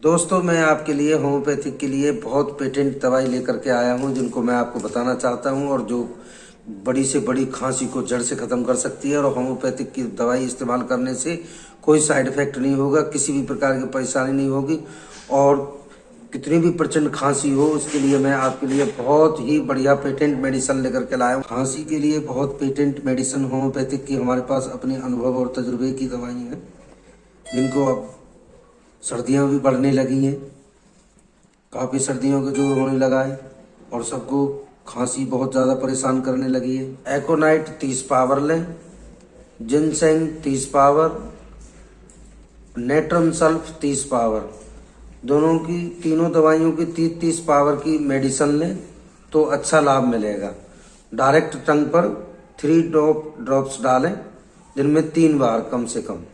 दोस्तों, मैं आपके लिए होम्योपैथिक के लिए बहुत पेटेंट दवाई लेकर के आया हूं, जिनको मैं आपको बताना चाहता हूं और जो बड़ी से बड़ी खांसी को जड़ से ख़त्म कर सकती है। और होम्योपैथिक की दवाई इस्तेमाल करने से कोई साइड इफेक्ट नहीं होगा, किसी भी प्रकार की परेशानी नहीं होगी। और कितनी भी प्रचंड खांसी हो, उसके लिए मैं आपके लिए बहुत ही बढ़िया पेटेंट मेडिसिन लेकर के लाया हूँ। खांसी के लिए बहुत पेटेंट मेडिसिन होम्योपैथिक की हमारे पास अपने अनुभव और तजुर्बे की दवाई हैं, जिनको अब सर्दियाँ भी बढ़ने लगी हैं, काफ़ी सर्दियों का जोर होने लगा है और सबको खांसी बहुत ज़्यादा परेशान करने लगी है। एकोनाइट 30 पावर लें, ginseng 30 power, natrum sulph 30 power, दोनों की तीनों दवाइयों की 30-30 पावर की मेडिसिन लें तो अच्छा लाभ मिलेगा। डायरेक्ट टंग पर 3 ड्रॉप्स डालें, दिन में 3 बार कम से कम।